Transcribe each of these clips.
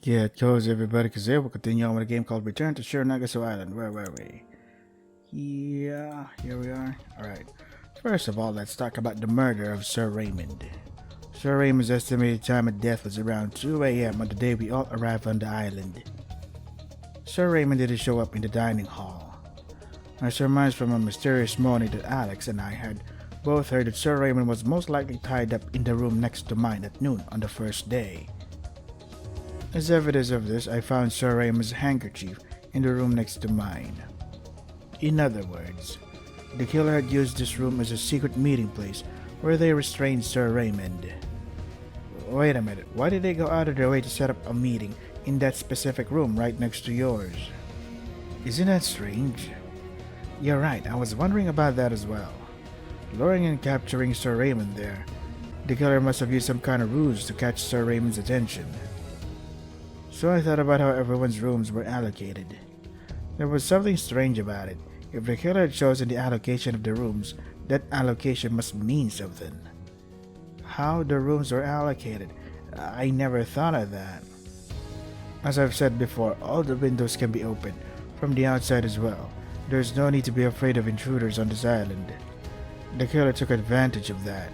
Yeah, it goes everybody, because we'll continue on with a game called Return to Shironagasu Island. Where were we? Yeah, here we are. Alright. First of all, let's talk about the murder of Sir Raymond. Sir Raymond's estimated time of death was around 2 a.m. on the day we all arrived on the island. Sir Raymond didn't show up in the dining hall. I surmised from a mysterious moaning that Alex and I had both heard that Sir Raymond was most likely tied up in the room next to mine at noon on the first day. As evidence of this, I found Sir Raymond's handkerchief in the room next to mine. In other words, the killer had used this room as a secret meeting place where they restrained Sir Raymond. Wait a minute, why did they go out of their way to set up a meeting in that specific room right next to yours? Isn't that strange? You're right, I was wondering about that as well. Luring and capturing Sir Raymond there, the killer must have used some kind of ruse to catch Sir Raymond's attention. So I thought about how everyone's rooms were allocated. There was something strange about it. If the killer had chosen the allocation of the rooms, that allocation must mean something. How the rooms were allocated, I never thought of that. As I've said before, all the windows can be opened, from the outside as well. There's no need to be afraid of intruders on this island. The killer took advantage of that.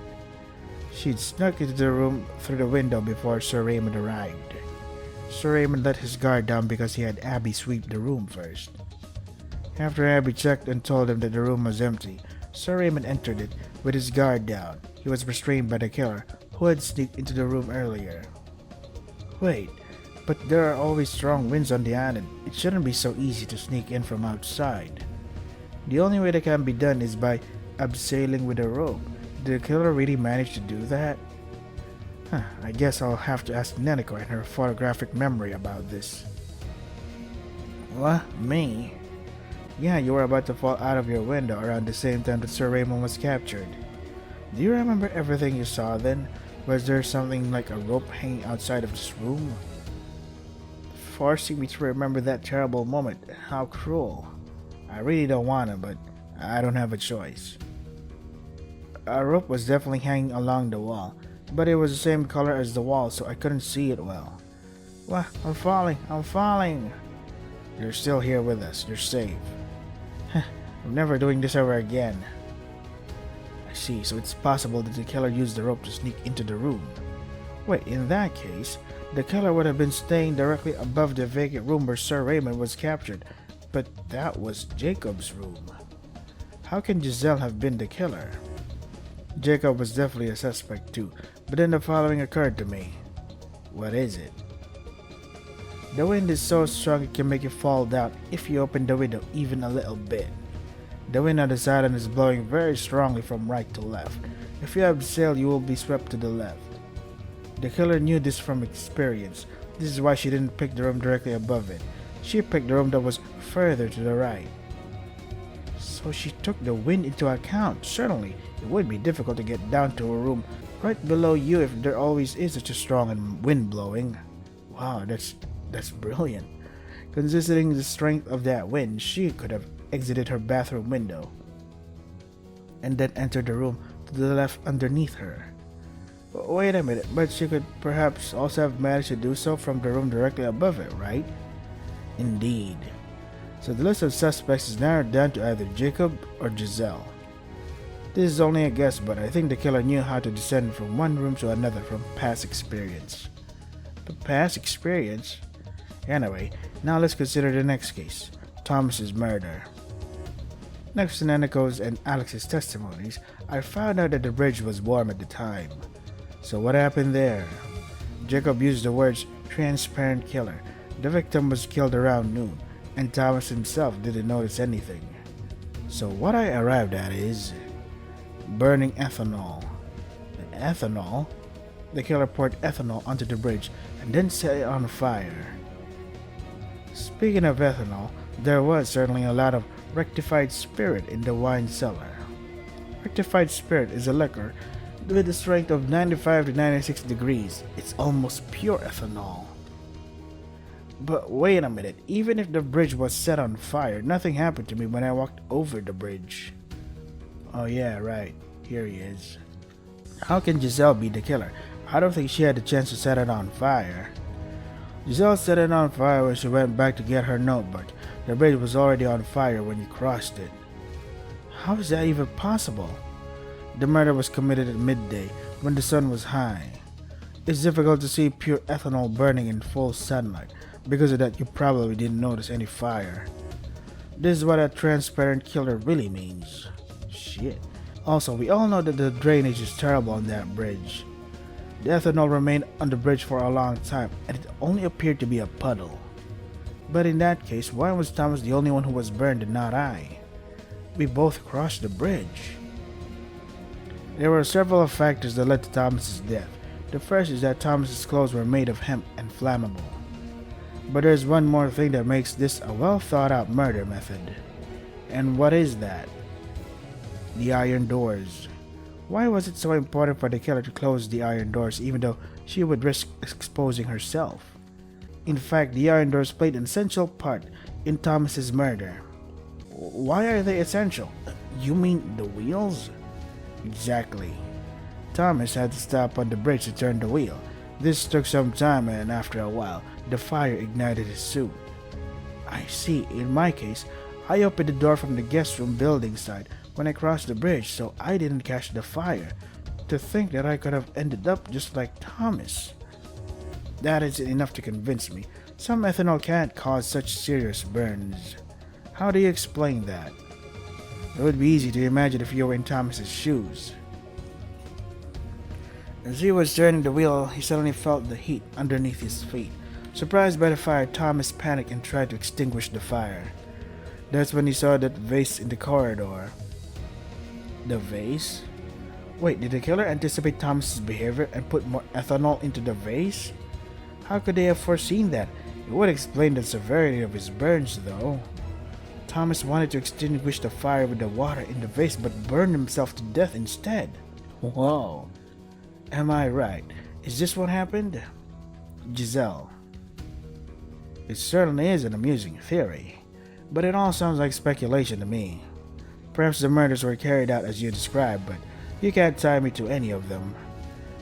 She'd snuck into the room through the window before Sir Raymond arrived. Sir Raymond let his guard down because he had Abby sweep the room first. After Abby checked and told him that the room was empty, Sir Raymond entered it with his guard down. He was restrained by the killer, who had sneaked into the room earlier. Wait, but there are always strong winds on the island. It shouldn't be so easy to sneak in from outside. The only way that can be done is by abseiling with a rope. Did the killer really manage to do that? I guess I'll have to ask Neneko and her photographic memory about this. What? Me? Yeah, you were about to fall out of your window around the same time that Sir Raymond was captured. Do you remember everything you saw then? Was there something like a rope hanging outside of this room? Forcing me to remember that terrible moment. How cruel. I really don't want to, but I don't have a choice. A rope was definitely hanging along the wall, but it was the same color as the wall, so I couldn't see it well. What? I'm falling! You're still here with us. You're safe. I'm never doing this ever again. I see, so it's possible that the killer used the rope to sneak into the room. Wait, in that case, the killer would have been staying directly above the vacant room where Sir Raymond was captured, but that was Jacob's room. How can Giselle have been the killer? Jacob was definitely a suspect too, but then the following occurred to me. What is it? The wind is so strong it can make you fall down if you open the window even a little bit. The wind on this island is blowing very strongly from right to left. If you abseil, you will be swept to the left. The killer knew this from experience. This is why she didn't pick the room directly above it. She picked the room that was further to the right. So she took the wind into account. Certainly, it would be difficult to get down to a room right below you if there always is such a strong wind blowing. Wow, that's brilliant. Considering the strength of that wind, she could have exited her bathroom window and then entered the room to the left underneath her. Wait a minute, but she could perhaps also have managed to do so from the room directly above it, right? Indeed. So the list of suspects is narrowed down to either Jacob or Giselle. This is only a guess, but I think the killer knew how to descend from one room to another from past experience. But past experience? Anyway, now let's consider the next case, Thomas's murder. Next to Neneko's and Alex's testimonies, I found out that the bridge was warm at the time. So what happened there? Jacob used the words transparent killer. The victim was killed around noon, and Thomas himself didn't notice anything. So what I arrived at is burning ethanol. Ethanol? The killer poured ethanol onto the bridge and then set it on fire. Speaking of ethanol, there was certainly a lot of rectified spirit in the wine cellar. Rectified spirit is a liquor with a strength of 95 to 96 degrees. It's almost pure ethanol. But wait a minute, even if the bridge was set on fire, nothing happened to me when I walked over the bridge. Oh yeah, right. Here he is. How can Giselle be the killer? I don't think she had the chance to set it on fire. Giselle set it on fire when she went back to get her notebook. The bridge was already on fire when you crossed it. How is that even possible? The murder was committed at midday when the sun was high. It's difficult to see pure ethanol burning in full sunlight. Because of that, you probably didn't notice any fire. This is what a transparent killer really means. Shit. Also, we all know that the drainage is terrible on that bridge. The ethanol remained on the bridge for a long time, and it only appeared to be a puddle. But in that case, why was Thomas the only one who was burned and not I? We both crossed the bridge. There were several factors that led to Thomas's death. The first is that Thomas's clothes were made of hemp and flammable. But there's one more thing that makes this a well thought out murder method. And what is that? The iron doors. Why was it so important for the killer to close the iron doors even though she would risk exposing herself? In fact, the iron doors played an essential part in Thomas's murder. Why are they essential? You mean the wheels? Exactly. Thomas had to stop on the bridge to turn the wheel. This took some time, and after a while, the fire ignited his suit. I see. In my case, I opened the door from the guest room building side when I crossed the bridge, so I didn't catch the fire. To think that I could have ended up just like Thomas. That isn't enough to convince me. Some ethanol can't cause such serious burns. How do you explain that? It would be easy to imagine if you were in Thomas's shoes. As he was turning the wheel, he suddenly felt the heat underneath his feet. Surprised by the fire, Thomas panicked and tried to extinguish the fire. That's when he saw that vase in the corridor. The vase? Wait, did the killer anticipate Thomas's behavior and put more ethanol into the vase? How could they have foreseen that? It would explain the severity of his burns, though. Thomas wanted to extinguish the fire with the water in the vase but burned himself to death instead. Whoa. Am I right? Is this what happened? Giselle. It certainly is an amusing theory, but it all sounds like speculation to me. Perhaps the murders were carried out as you described, but you can't tie me to any of them.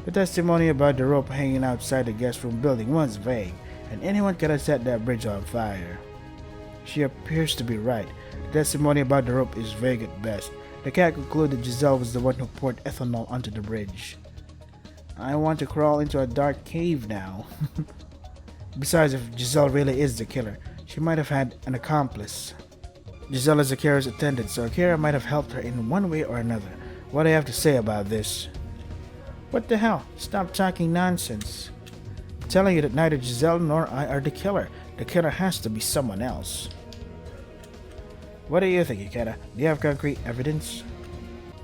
The testimony about the rope hanging outside the guest room building was vague, and anyone could have set that bridge on fire. She appears to be right. The testimony about the rope is vague at best. They can't conclude that Giselle was the one who poured ethanol onto the bridge. I want to crawl into a dark cave now. Besides, if Giselle really is the killer, she might have had an accomplice. Giselle is Akira's attendant, so Akira might have helped her in one way or another. What do you have to say about this? What the hell? Stop talking nonsense. I'm telling you that neither Giselle nor I are the killer. The killer has to be someone else. What do you think, Ikeda? Do you have concrete evidence?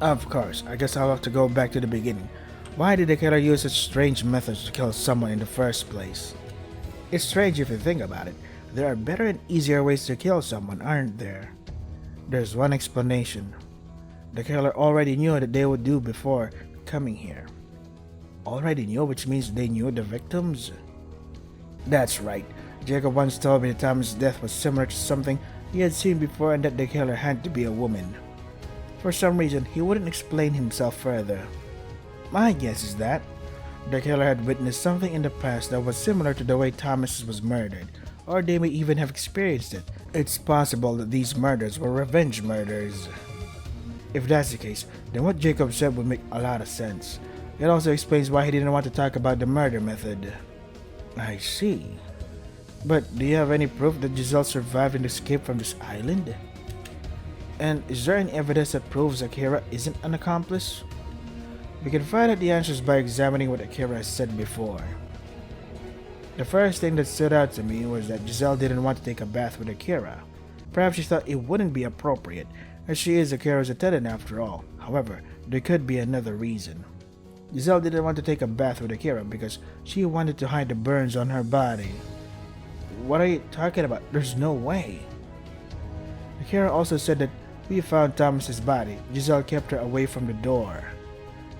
Of course. I guess I'll have to go back to the beginning. Why did the killer use such strange methods to kill someone in the first place? It's strange if you think about it. There are better and easier ways to kill someone, aren't there? There's one explanation. The killer already knew what they would do before coming here. Already knew, which means they knew the victims? That's right. Jacob once told me that Thomas' death was similar to something he had seen before and that the killer had to be a woman. For some reason, he wouldn't explain himself further. My guess is that the killer had witnessed something in the past that was similar to the way Thomas was murdered, or they may even have experienced it. It's possible that these murders were revenge murders. If that's the case, then what Jacob said would make a lot of sense. It also explains why he didn't want to talk about the murder method. I see. But do you have any proof that Giselle survived and escaped from this island? And is there any evidence that proves Akira isn't an accomplice? We can find out the answers by examining what Akira has said before. The first thing that stood out to me was that Giselle didn't want to take a bath with Akira. Perhaps she thought it wouldn't be appropriate, as she is Akira's attendant after all. However, there could be another reason. Giselle didn't want to take a bath with Akira because she wanted to hide the burns on her body. What are you talking about? There's no way. Akira also said that we found Thomas's body. Giselle kept her away from the door.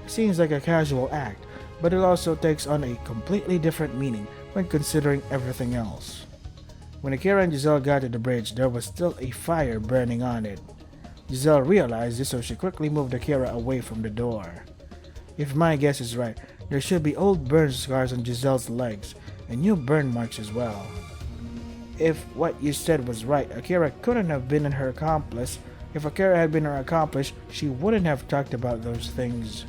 It seems like a casual act, but it also takes on a completely different meaning when considering everything else. When Akira and Giselle got to the bridge, there was still a fire burning on it. Giselle realized this, so she quickly moved Akira away from the door. If my guess is right, there should be old burn scars on Giselle's legs, and you burn marks as well. If what you said was right, Akira couldn't have been her accomplice. If Akira had been her accomplice, she wouldn't have talked about those things.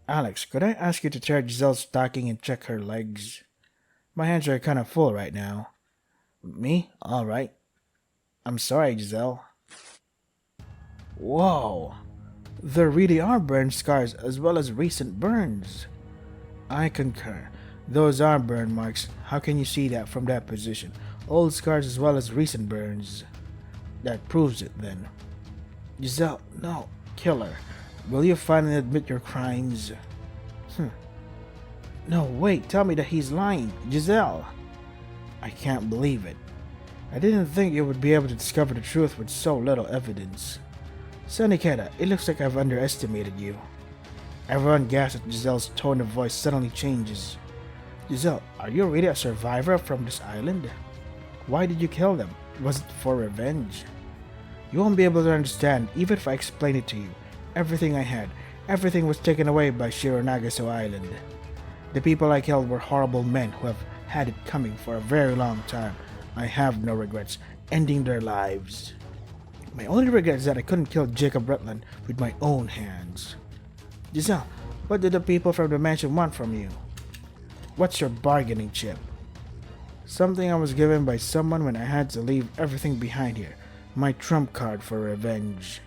Alex, could I ask you to tear Giselle's stocking and check her legs? My hands are kind of full right now. Me? Alright. I'm sorry, Giselle. Whoa! There really are burn scars as well as recent burns. I concur. Those are burn marks. How can you see that from that position? Old scars as well as recent burns. That proves it then. Giselle, no. Kill her. Will you finally admit your crimes? No, wait. Tell me that he's lying. Giselle. I can't believe it. I didn't think you would be able to discover the truth with so little evidence. Soniketa, it looks like I've underestimated you. Everyone gasps at Giselle's tone of voice suddenly changes. Giselle, are you really a survivor from this island? Why did you kill them? Was it for revenge? You won't be able to understand even if I explain it to you. Everything I had, everything was taken away by Shironagasu Island. The people I killed were horrible men who have had it coming for a very long time. I have no regrets, ending their lives. My only regret is that I couldn't kill Jacob Rutland with my own hands. Giselle, what do the people from the mansion want from you? What's your bargaining chip? Something I was given by someone when I had to leave everything behind here. My trump card for revenge.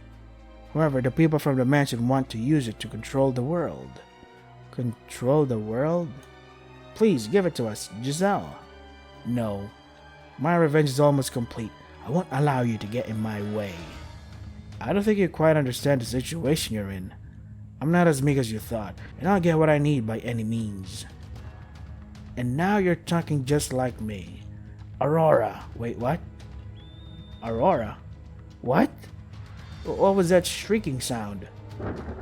However, the people from the mansion want to use it to control the world. Control the world? Please give it to us, Giselle. No. My revenge is almost complete. I won't allow you to get in my way. I don't think you quite understand the situation you're in. I'm not as meek as you thought, and I'll get what I need by any means. And now you're talking just like me. Aurora. Wait, what? Aurora? What? What was that shrieking sound?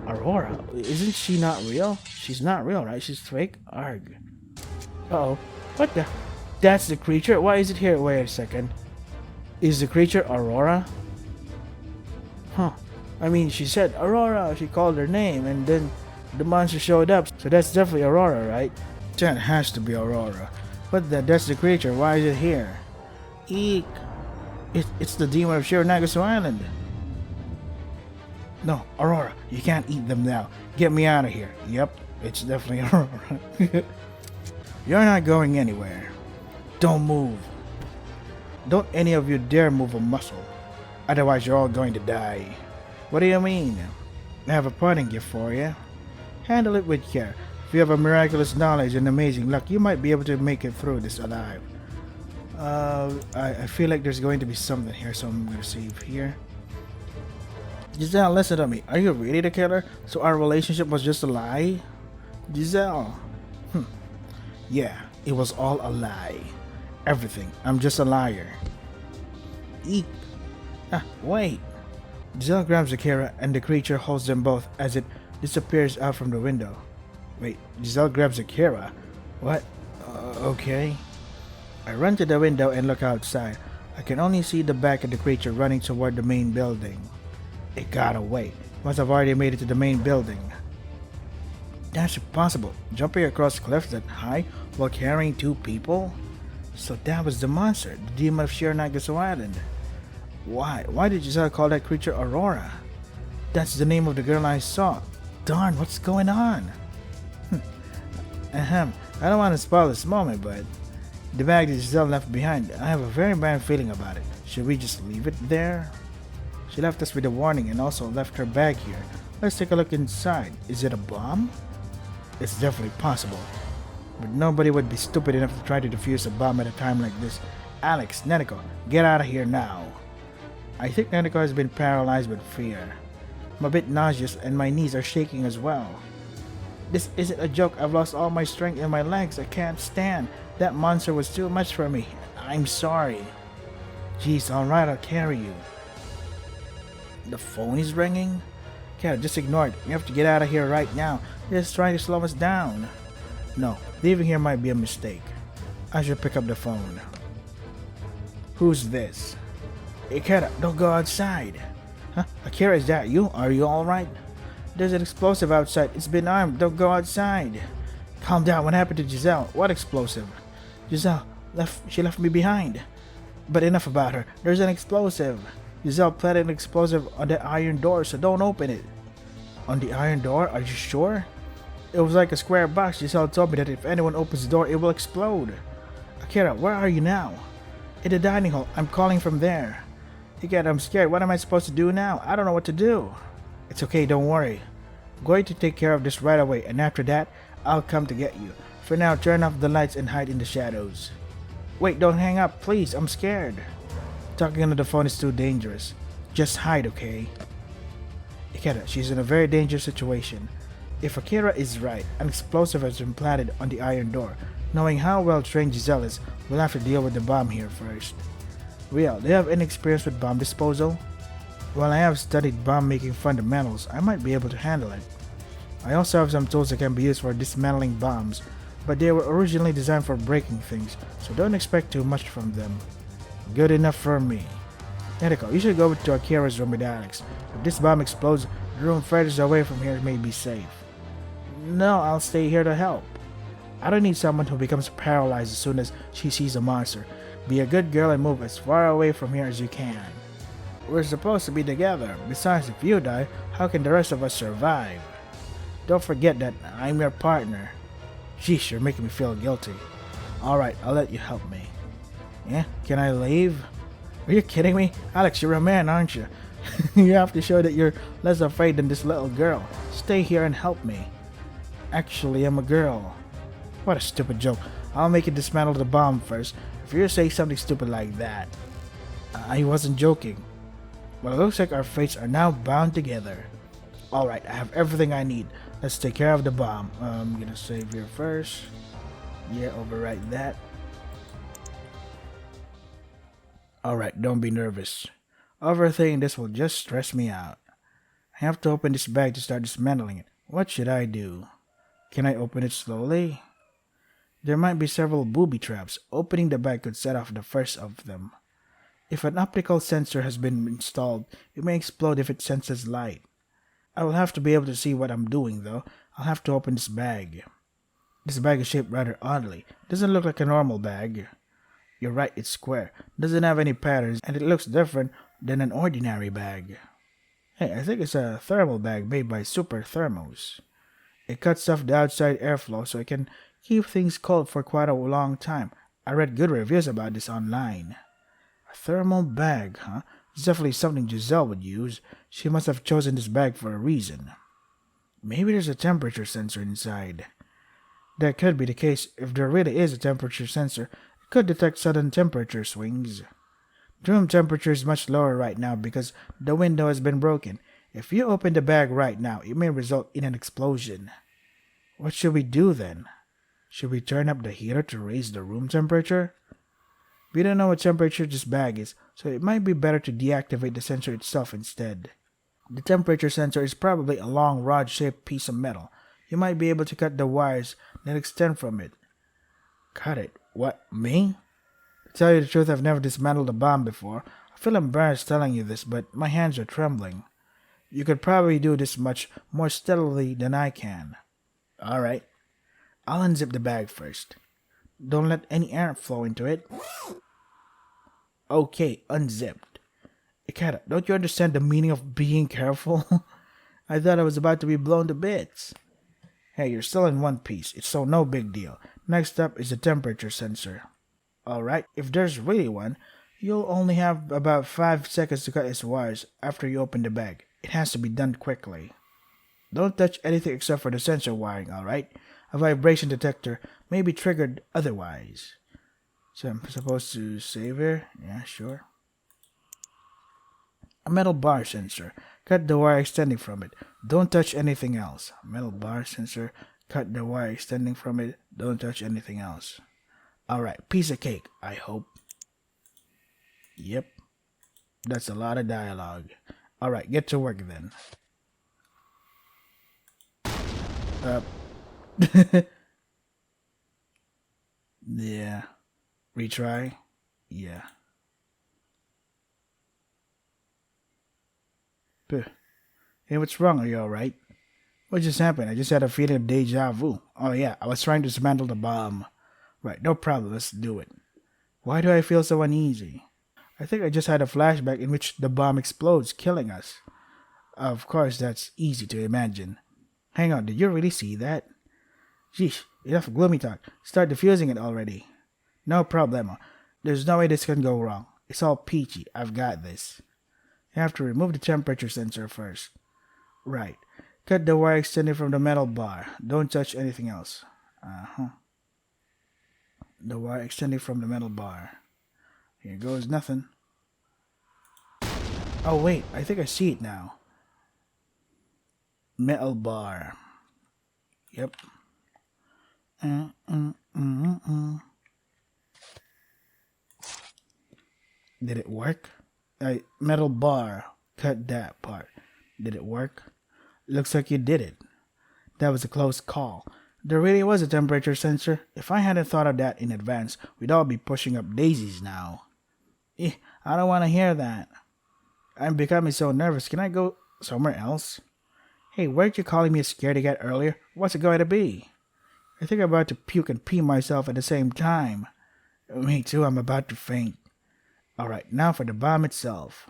Aurora? Isn't she not real? She's not real, right? She's fake? Arg. Uh-oh. What the? That's the creature? Why is it here? Wait a second. Is the creature Aurora? Huh. I mean, she said Aurora. She called her name, and then the monster showed up. So that's definitely Aurora, right? That has to be Aurora. But that's the creature. Why is it here? Eek. It's the demon of Shironagasu Island. No, Aurora, you can't eat them now. Get me out of here. Yep, it's definitely Aurora. You're not going anywhere. Don't move. Don't any of you dare move a muscle. Otherwise you're all going to die. What do you mean? I have a parting gift for you. Handle it with care. If you have a miraculous knowledge and amazing luck, you might be able to make it through this alive. I feel like there's going to be something here, so I'm going to save here. Giselle, listen to me. Are you really the killer? So our relationship was just a lie? Giselle. Yeah, it was all a lie. Everything. I'm just a liar. Eek. Wait. Giselle grabs Akira and the creature holds them both as it disappears out from the window. Wait, Giselle grabs Akira? What? Okay. I run to the window and look outside. I can only see the back of the creature running toward the main building. It got away. Must have already made it to the main building. That's impossible. Jumping across cliffs that high while carrying two people? So that was the monster, the demon of Shironagasu Island. Why? Why did Giselle call that creature Aurora? That's the name of the girl I saw. Darn, what's going on? I don't want to spoil this moment, but the bag that Giselle left behind, I have a very bad feeling about it. Should we just leave it there? She left us with a warning and also left her bag here. Let's take a look inside. Is it a bomb? It's definitely possible. But nobody would be stupid enough to try to defuse a bomb at a time like this. Alex, Neneko, get out of here now. I think Neneko has been paralyzed with fear. I'm a bit nauseous and my knees are shaking as well. This isn't a joke. I've lost all my strength in my legs. I can't stand. That monster was too much for me. I'm sorry. Jeez, alright, I'll carry you. The phone is ringing? Okay, just ignore it. We have to get out of here right now. They're just trying to slow us down. No, leaving here might be a mistake. I should pick up the phone. Who's this? Akira, don't go outside. Huh? Akira, is that you? Are you alright? There's an explosive outside. It's been armed. Don't go outside. Calm down. What happened to Giselle? What explosive? Giselle she left me behind. But enough about her. There's an explosive. Giselle planted an explosive on the iron door, so don't open it. On the iron door? Are you sure? It was like a square box. Giselle told me that if anyone opens the door, it will explode. Akira, where are you now? In the dining hall. I'm calling from there. Again, I'm scared. What am I supposed to do now? I don't know what to do. It's okay, don't worry. I'm going to take care of this right away, and after that, I'll come to get you. For now, turn off the lights and hide in the shadows. Wait, don't hang up, please. I'm scared. Talking on the phone is too dangerous. Just hide, okay? Akira, she's in a very dangerous situation. If Akira is right, an explosive has been planted on the iron door. Knowing how well trained Giselle is, we'll have to deal with the bomb here first. Real, do you have any experience with bomb disposal? While I have studied bomb making fundamentals, I might be able to handle it. I also have some tools that can be used for dismantling bombs, but they were originally designed for breaking things, so don't expect too much from them. Good enough for me. Neriko, you should go to Akira's room with Alex. If this bomb explodes, the room furthest away from here may be safe. No, I'll stay here to help. I don't need someone who becomes paralyzed as soon as she sees a monster. Be a good girl and move as far away from here as you can. We're supposed to be together. Besides, if you die, how can the rest of us survive? Don't forget that I'm your partner. Sheesh, you're making me feel guilty. Alright, I'll let you help me. Yeah? Can I leave? Are you kidding me? Alex, you're a man, aren't you? You have to show that you're less afraid than this little girl. Stay here and help me. Actually, I'm a girl. What a stupid joke. I'll make you dismantle the bomb first. If you say something stupid like that. I wasn't joking. Well, it looks like our fates are now bound together. Alright, I have everything I need. Let's take care of the bomb. I'm gonna save here first. Yeah, overwrite that. Alright, don't be nervous. Overthinking this will just stress me out. I have to open this bag to start dismantling it. What should I do? Can I open it slowly? There might be several booby traps. Opening the bag could set off the first of them. If an optical sensor has been installed, it may explode if it senses light. I will have to be able to see what I'm doing though. I'll have to open this bag. This bag is shaped rather oddly. It doesn't look like a normal bag. You're right, it's square. Doesn't have any patterns and it looks different than an ordinary bag. Hey, I think it's a thermal bag made by Super Thermos. It cuts off the outside airflow so it can keep things cold for quite a long time. I read good reviews about this online. A thermal bag, huh? It's definitely something Giselle would use. She must have chosen this bag for a reason. Maybe there's a temperature sensor inside. That could be the case. If there really is a temperature sensor, it could detect sudden temperature swings. The room temperature is much lower right now because the window has been broken. If you open the bag right now, it may result in an explosion. What should we do then? Should we turn up the heater to raise the room temperature? We don't know what temperature this bag is, so it might be better to deactivate the sensor itself instead. The temperature sensor is probably a long rod-shaped piece of metal. You might be able to cut the wires that extend from it. Cut it? What, me? To tell you the truth, I've never dismantled a bomb before. I feel embarrassed telling you this, but my hands are trembling. You could probably do this much more steadily than I can. Alright. I'll unzip the bag first. Don't let any air flow into it. Okay, unzipped. Ikata, don't you understand the meaning of being careful? I thought I was about to be blown to bits. Hey, you're still in one piece. It's so no big deal. Next up is the temperature sensor. Alright, if there's really one, you'll only have about 5 seconds to cut its wires after you open the bag. It has to be done quickly. Don't touch anything except for the sensor wiring, alright? A vibration detector may be triggered otherwise. So I'm supposed to save here? Yeah, sure. A metal bar sensor. Cut the wire extending from it. Don't touch anything else. Metal bar sensor. Cut the wire extending from it. Don't touch anything else. Alright, piece of cake, I hope. Yep. That's a lot of dialogue. Alright, get to work then. Yeah. Retry? Yeah. Puh. Hey, what's wrong? Are you alright? What just happened? I just had a feeling of deja vu. Oh yeah, I was trying to dismantle the bomb. Right, no problem, let's do it. Why do I feel so uneasy? I think I just had a flashback in which the bomb explodes, killing us. Of course, that's easy to imagine. Hang on, did you really see that? Sheesh, enough gloomy talk. Start diffusing it already. No problemo. There's no way this can go wrong. It's all peachy. I've got this. You have to remove the temperature sensor first. Right. Cut the wire extending from the metal bar. Don't touch anything else. The wire extending from the metal bar. Here goes nothing. Oh wait, I think I see it now. Metal bar. Yep. Did it work? Metal bar. Cut that part. Did it work? Looks like you did it. That was a close call. There really was a temperature sensor. If I hadn't thought of that in advance, we'd all be pushing up daisies now. I don't want to hear that. I'm becoming so nervous. Can I go somewhere else? Hey, weren't you calling me a scaredy cat earlier? What's it going to be? I think I'm about to puke and pee myself at the same time. Me too, I'm about to faint. Alright, now for the bomb itself.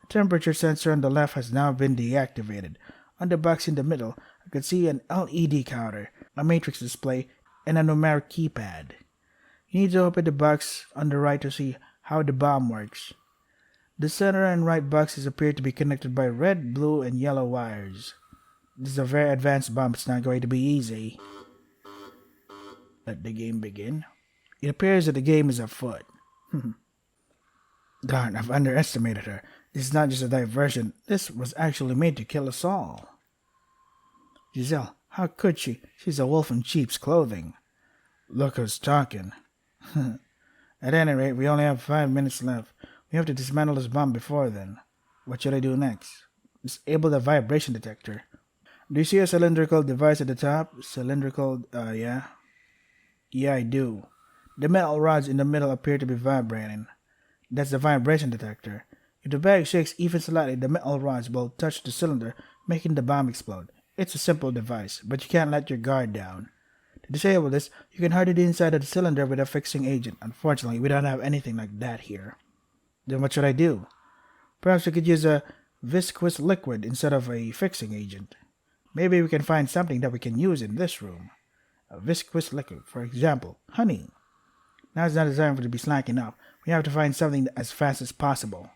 The temperature sensor on the left has now been deactivated. On the box in the middle, I could see an LED counter, a matrix display, and a numeric keypad. You need to open the box on the right to see how the bomb works. The center and right boxes appear to be connected by red, blue, and yellow wires. This is a very advanced bomb. It's not going to be easy. Let the game begin. It appears that the game is afoot. Darn, I've underestimated her. This is not just a diversion. This was actually made to kill us all. Giselle, how could she? She's a wolf in sheep's clothing. Look who's talking. At any rate, we only have 5 minutes left. We have to dismantle this bomb before then. What should I do next? Disable the vibration detector. Do you see a cylindrical device at the top? Cylindrical, yeah? Yeah, I do. The metal rods in the middle appear to be vibrating. That's the vibration detector. If the bag shakes even slightly, the metal rods will touch the cylinder, making the bomb explode. It's a simple device, but you can't let your guard down. To disable this, you can harden the inside of the cylinder with a fixing agent. Unfortunately, we don't have anything like that here. Then what should I do? Perhaps we could use a viscous liquid instead of a fixing agent. Maybe we can find something that we can use in this room. A viscous liquid, for example, honey. Now it's not the time for it to be slacking up. We have to find something as fast as possible.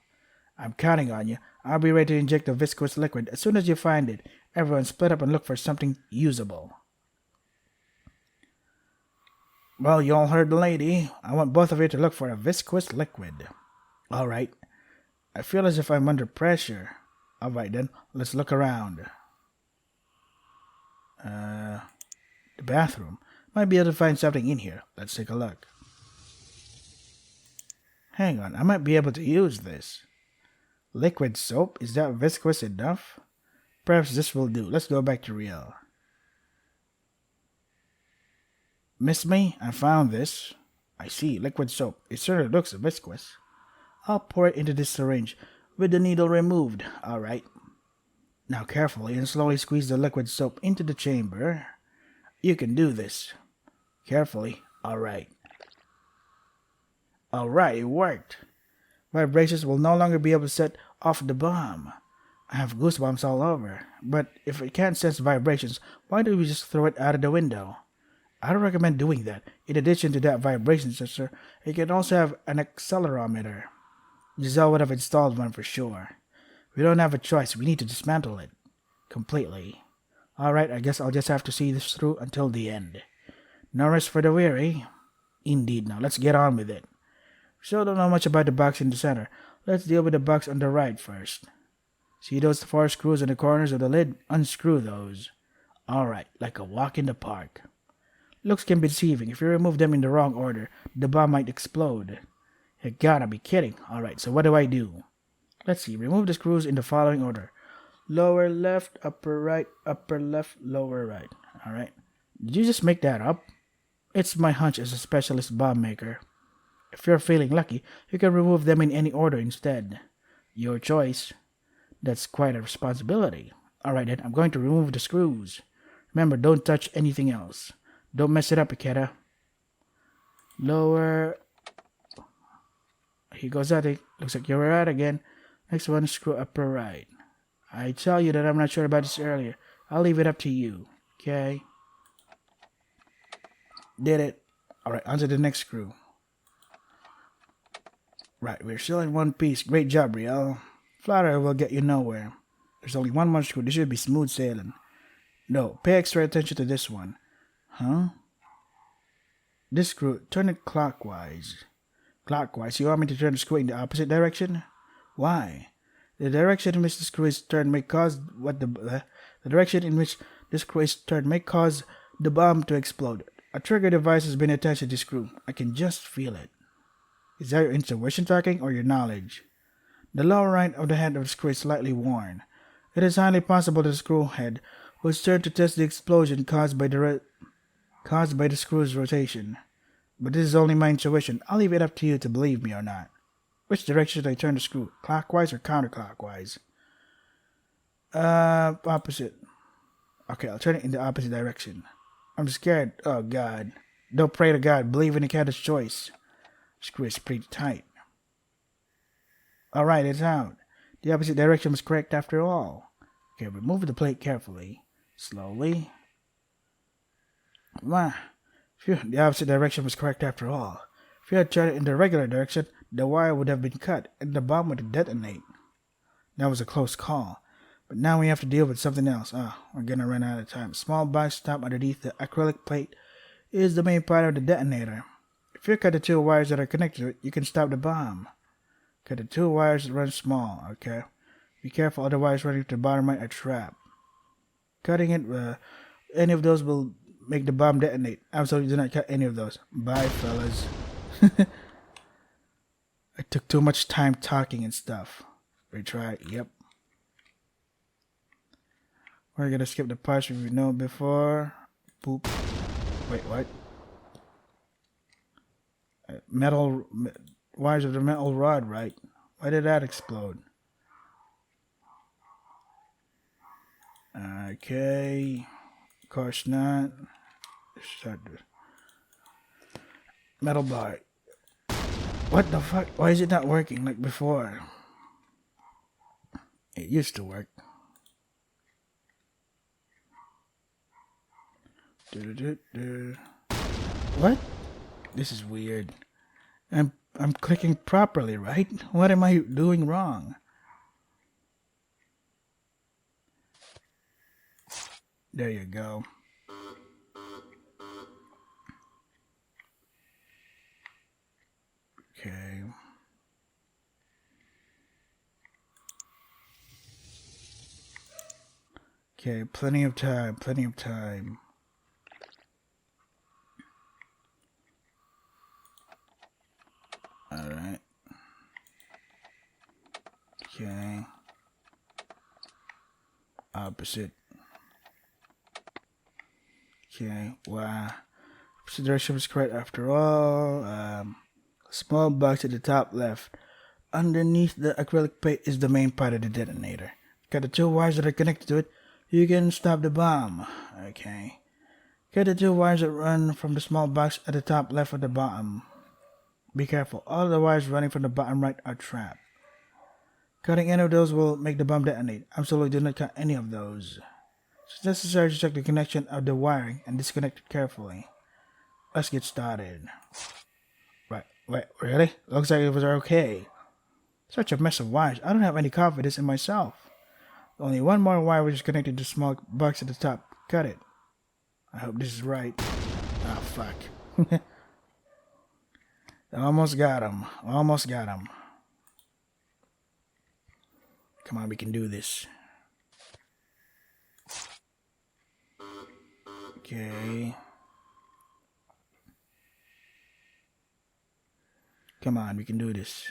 I'm counting on you. I'll be ready to inject the viscous liquid as soon as you find it. Everyone split up and look for something usable. Well, you all heard the lady. I want both of you to look for a viscous liquid. Alright. I feel as if I'm under pressure. Alright then, let's look around. The bathroom. Might be able to find something in here. Let's take a look. Hang on, I might be able to use this. Liquid soap? Is that viscous enough? Perhaps this will do. Let's go back to real. Miss me? I found this. I see, liquid soap. It certainly looks viscous. I'll pour it into this syringe with the needle removed. Alright. Now carefully and slowly squeeze the liquid soap into the chamber. You can do this. Carefully. Alright. Alright, it worked. Vibrations will no longer be able to set off the bomb. I have goosebumps all over. But if it can't sense vibrations, why don't we just throw it out of the window? I don't recommend doing that. In addition to that vibration sensor, it can also have an accelerometer. Giselle would have installed one for sure. We don't have a choice. We need to dismantle it. Completely. Alright, I guess I'll just have to see this through until the end. No rest for the weary. Indeed. Now, let's get on with it. Still don't know much about the box in the center. Let's deal with the box on the right first. See those 4 screws in the corners of the lid? Unscrew those. Alright, like a walk in the park. Looks can be deceiving. If you remove them in the wrong order, the bomb might explode. You gotta be kidding. Alright, so what do I do? Let's see. Remove the screws in the following order. Lower left, upper right, upper left, lower right. Alright. Did you just make that up? It's my hunch as a specialist bomb maker. If you're feeling lucky, you can remove them in any order instead. Your choice. That's quite a responsibility. Alright then, I'm going to remove the screws. Remember, don't touch anything else. Don't mess it up, Ikeda. Lower. Here goes that. Looks like you're right again. Next one, screw upper right. I tell you that I'm not sure about this earlier. I'll leave it up to you. Okay? Did it. Alright, on to the next screw. Right, we're still in one piece. Great job, Riel. Flutter will get you nowhere. There's only one more screw. This should be smooth sailing. No, pay extra attention to this one. Huh? This screw, turn it clockwise. Clockwise? You want me to turn the screw in the opposite direction? Why? The direction in which the screw is turned may cause the direction in which the screw is turned may cause the bomb to explode. A trigger device has been attached to the screw. I can just feel it. Is that your intuition talking or your knowledge? The lower right of the head of the screw is slightly worn. It is highly possible that the screw head was turned to test the explosion caused by the screw's rotation. But this is only my intuition. I'll leave it up to you to believe me or not. Which direction should I turn the screw? Clockwise or counterclockwise? Opposite. Okay, I'll turn it in the opposite direction. I'm scared. Oh, God. Don't pray to God. Believe in the cat's choice. Screw is pretty tight. Alright, it's out. The opposite direction was correct after all. Okay, remove the plate carefully. Slowly. Phew, the opposite direction was correct after all. If you had turned it in the regular direction, the wire would have been cut and the bomb would detonate. That was a close call. But now we have to deal with something else. We're gonna run out of time. Small box top underneath the acrylic plate is the main part of the detonator. If you cut the two wires that are connected to it, you can stop the bomb. Cut the two wires that run small, okay? Be careful, other wires running to the bottom right are trapped. Cutting it, any of those will make the bomb detonate. Absolutely do not cut any of those. Bye, fellas. I took too much time talking and stuff. Retry, yep. We're gonna skip the parts we've known before. Boop. Wait, what? Metal wires of the metal rod, right? Why did that explode? Okay. Of course not. Start the metal bar. What the fuck? Why is it not working like before? It used to work. What? This is weird. I'm clicking properly, right? What am I doing wrong? There you go. Okay. Okay, plenty of time, plenty of time. Alright. Okay. Opposite. Okay, wow. Opposite direction was correct after all. Small box at the top left. Underneath the acrylic plate is the main part of the detonator. Got the two wires that are connected to it. You can stop the bomb. Okay. Get the two wires that run from the small box at the top left of the bottom. Be careful. All the wires running from the bottom right are trapped. Cutting any of those will make the bomb detonate. Absolutely do not cut any of those. It's necessary to check the connection of the wiring and disconnect it carefully. Let's get started. Right. Wait, really? Looks like it was okay. Such a mess of wires. I don't have any confidence in myself. Only one more wire which is connected to the small box at the top. Cut it. I hope this is right. Ah, fuck. Almost got him. Almost got him. Come on, we can do this. Okay. Come on, we can do this.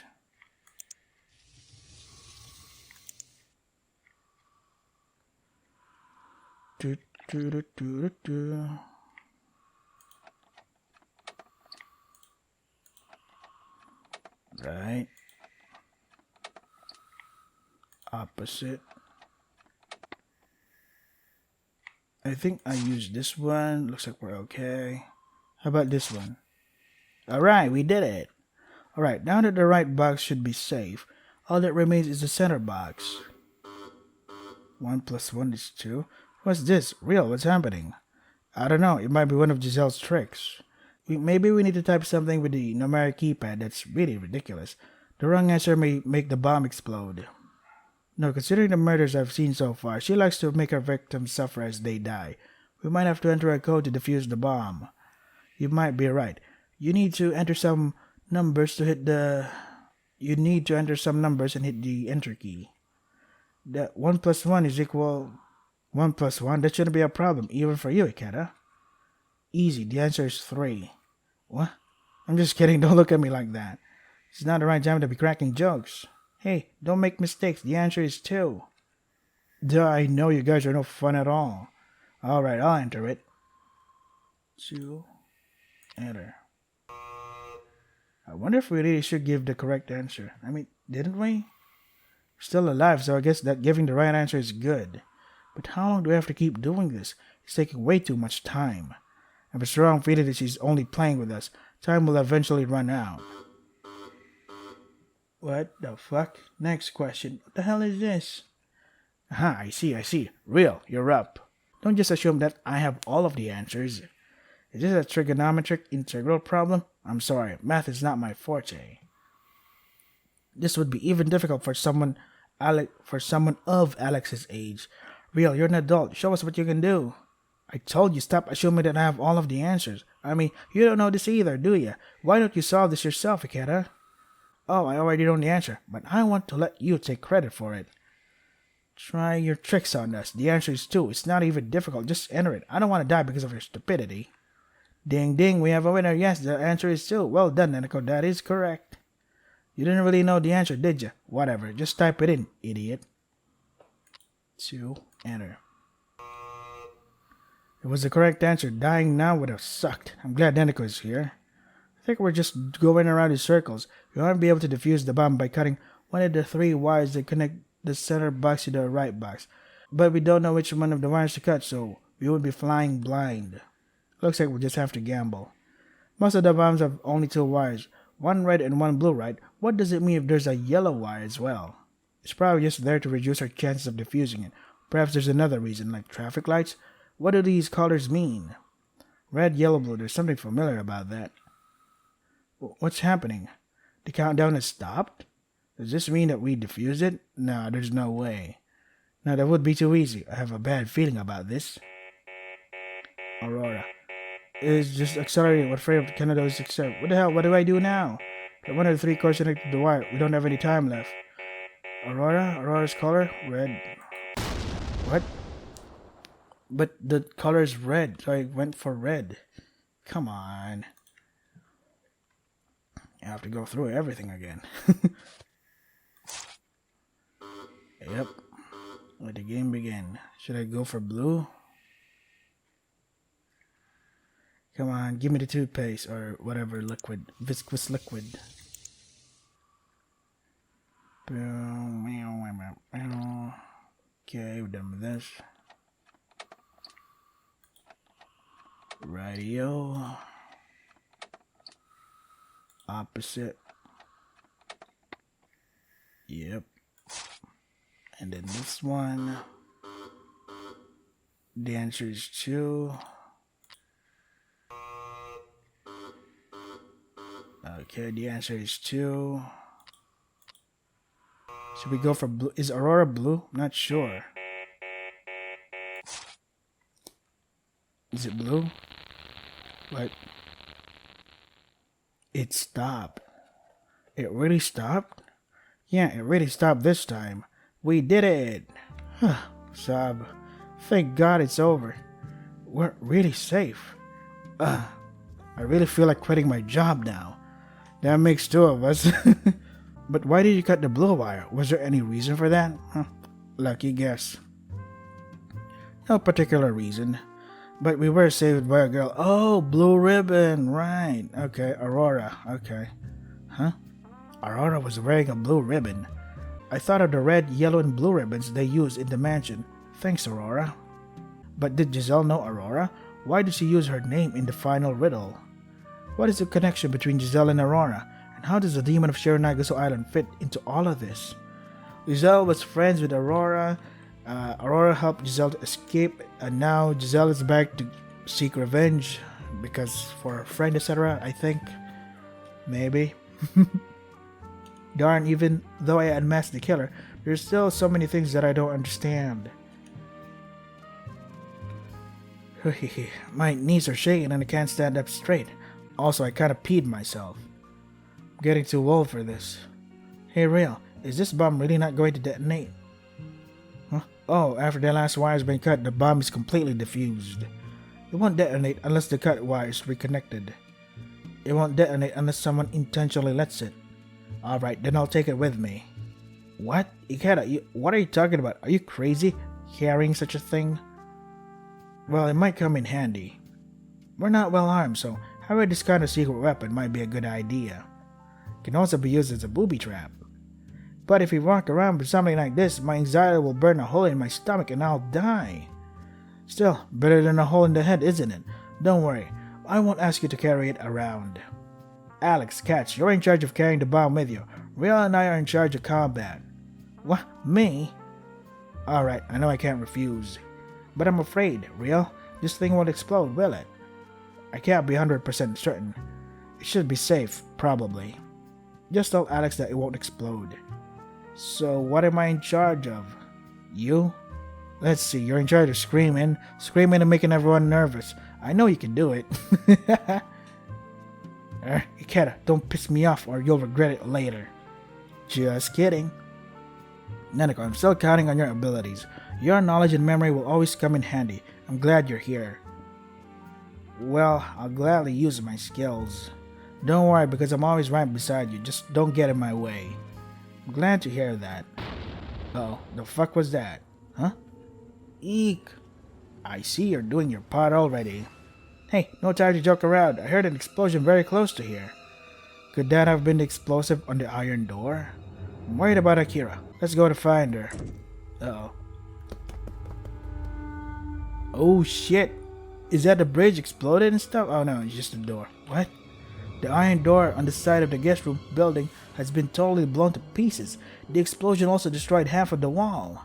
Do, do, do, do, do. Right. Opposite. I think I used this one. Looks like we're okay. How about this one? Alright, we did it. Alright, now that the right box should be safe, all that remains is the center box. 1 plus 1 is 2. What's this? Real, what's happening? I don't know, it might be one of Giselle's tricks. Maybe we need to type something with the numeric keypad that's really ridiculous. The wrong answer may make the bomb explode. No, considering the murders I've seen so far, she likes to make her victims suffer as they die. We might have to enter a code to defuse the bomb. You might be right. You need to enter some numbers to hit the... You need to enter some numbers and hit the enter key. That 1 plus 1 is equal... 1 plus 1? That shouldn't be a problem, even for you, Ikeda. Easy, the answer is 3. What? I'm just kidding, don't look at me like that. It's not the right time to be cracking jokes. Hey, don't make mistakes, the answer is 2. Duh, I know you guys are no fun at all. Alright, I'll enter it. 2. Enter. I wonder if we really should give the correct answer. I mean, didn't we? We're still alive, so I guess that giving the right answer is good. But how long do we have to keep doing this? It's taking way too much time. I have a strong feeling that she's only playing with us. Time will eventually run out. What the fuck? Next question. What the hell is this? Aha, I see. Real, you're up. Don't just assume that I have all of the answers. Is this a trigonometric integral problem? I'm sorry, math is not my forte. This would be even difficult for someone of Alex's age. Real, you're an adult. Show us what you can do. I told you, stop assuming that I have all of the answers. I mean, you don't know this either, do you? Why don't you solve this yourself, Ikeda? Oh, I already know the answer, but I want to let you take credit for it. Try your tricks on us. The answer is 2. It's not even difficult. Just enter it. I don't want to die because of your stupidity. Ding ding, we have a winner. Yes, the answer is 2. Well done, Neneko. That is correct. You didn't really know the answer, did you? Whatever. Just type it in, idiot. 2. Enter. It was the correct answer. Dying now would have sucked. I'm glad Neneko is here. I think we're just going around in circles. We won't be able to defuse the bomb by cutting one of the 3 wires that connect the center box to the right box. But we don't know which one of the wires to cut, so we would be flying blind. Looks like we'll just have to gamble. Most of the bombs have only 2 wires. 1 red and 1 blue, right? What does it mean if there's a yellow wire as well? It's probably just there to reduce our chances of defusing it. Perhaps there's another reason, like traffic lights? What do these colors mean? Red, yellow, blue. There's something familiar about that. What's happening? The countdown has stopped? Does this mean that we defused it? No, there's no way. No, that would be too easy. I have a bad feeling about this. Aurora. It's just accelerating. What frame of Canada is accept? What the hell? What do I do now? One of the 3 cores connected to the wire. We don't have any time left. Aurora's color? Red. What? But the color is red, so I went for red. Come on. I have to go through everything again. Yep. Let the game begin. Should I go for blue? Come on, give me the toothpaste or whatever liquid. Viscous liquid. Okay, we're done with this. Radio. Opposite. Yep. And then this one. The answer is 2. Okay, the answer is 2. Should we go for blue? Is Aurora blue? I'm not sure. Is it blue? What? It stopped. It really stopped? Yeah, it really stopped this time. We did it! Sob. Thank God it's over. We're really safe. I really feel like quitting my job now. That makes 2 of us. But why did you cut the blue wire? Was there any reason for that? Lucky guess. No particular reason. But we were saved by a girl. Oh, blue ribbon. Right. Okay, Aurora. Okay. Huh? Aurora was wearing a blue ribbon. I thought of the red, yellow, and blue ribbons they use in the mansion. Thanks, Aurora. But did Giselle know Aurora? Why did she use her name in the final riddle? What is the connection between Giselle and Aurora? And how does the demon of Shironagasu Island fit into all of this? Giselle was friends with Aurora. Aurora helped Giselle to escape, and now Giselle is back to seek revenge because for a friend, etc. I think. Maybe. Darn, even though I unmasked the killer, there's still so many things that I don't understand. My knees are shaking and I can't stand up straight. Also, I kinda peed myself. I'm getting too old for this. Hey, Real, is this bomb really not going to detonate? Huh? Oh, after the last wire has been cut, the bomb is completely diffused. It won't detonate unless the cut wire is reconnected. It won't detonate unless someone intentionally lets it. Alright, then I'll take it with me. What? Ikeda, what are you talking about? Are you crazy? Carrying such a thing? Well, it might come in handy. We're not well armed, so having this kind of secret weapon might be a good idea. It can also be used as a booby trap. But if we walk around with something like this, my anxiety will burn a hole in my stomach and I'll die. Still, better than a hole in the head, isn't it? Don't worry, I won't ask you to carry it around. Alex, Catch, you're in charge of carrying the bomb with you. Real and I are in charge of combat. What? Me? Alright, I know I can't refuse. But I'm afraid, Real, this thing won't explode, will it? I can't be 100% certain. It should be safe, probably. Just tell Alex that it won't explode. So what am I in charge of? You? Let's see, you're in charge of screaming and making everyone nervous. I know you can do it. Ikeda, don't piss me off or you'll regret it later. Just kidding. Nanako, I'm still counting on your abilities. Your knowledge and memory will always come in handy. I'm glad you're here. Well, I'll gladly use my skills. Don't worry, because I'm always right beside you. Just don't get in my way. I'm glad to hear that. Oh, the fuck was that? Huh? Eek. I see you're doing your part already. Hey, no time to joke around. I heard an explosion very close to here. Could that have been the explosive on the iron door? I'm worried about Akira. Let's go to find her. Uh-oh. Oh shit. Is that the bridge exploded and stuff? Oh no, it's just a door. What? The iron door on the side of the guest room building has been totally blown to pieces. The explosion also destroyed half of the wall.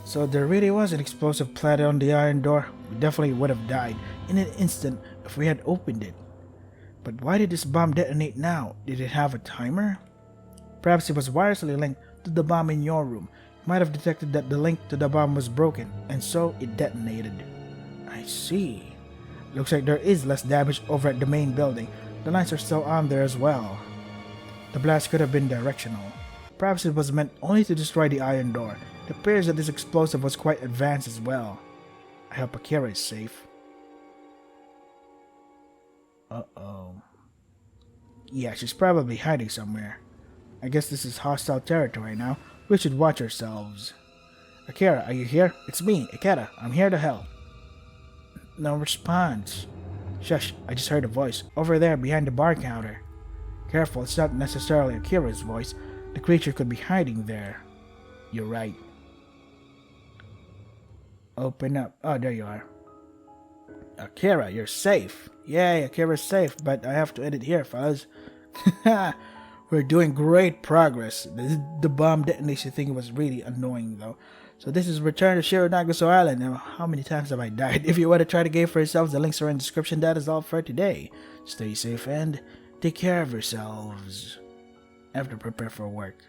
So there really was an explosive planted on the iron door. We definitely would have died in an instant if we had opened it. But why did this bomb detonate now? Did it have a timer? Perhaps it was wirelessly linked to the bomb in your room. It might have detected that the link to the bomb was broken, and so it detonated. I see. Looks like there is less damage over at the main building. The lights are still on there as well. The blast could have been directional. Perhaps it was meant only to destroy the iron door. It appears that this explosive was quite advanced as well. I hope Akira is safe. Uh-oh. Yeah, she's probably hiding somewhere. I guess this is hostile territory now. We should watch ourselves. Akira, are you here? It's me, Ikeda. I'm here to help. No response. Shush, I just heard a voice. Over there, behind the bar counter. Careful, it's not necessarily Akira's voice. The creature could be hiding there. You're right. Open up. Oh, there you are. Akira, you're safe. Yay, Akira's safe, but I have to end it here, fellas. We're doing great progress. The bomb detonation thing was really annoying, though. So this is Return to Shironagasu Island. Now, how many times have I died? If you want to try the game for yourselves, the links are in the description. That is all for today. Stay safe and take care of yourselves. I have to prepare for work.